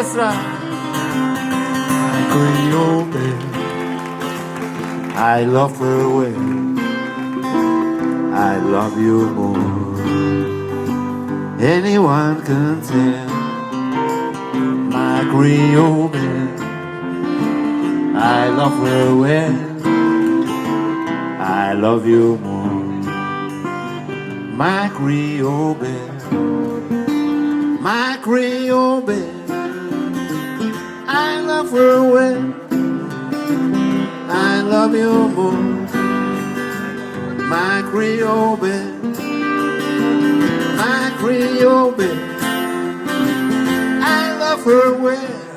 orquestra. My Creole belle, I love her well. I love you more. Anyone can tell. My Creole belle, I love her well. I love you more. My Creole belle, my Creole belle, I love her well. I love you more. My Creole belle, my Creole belle, I love her well.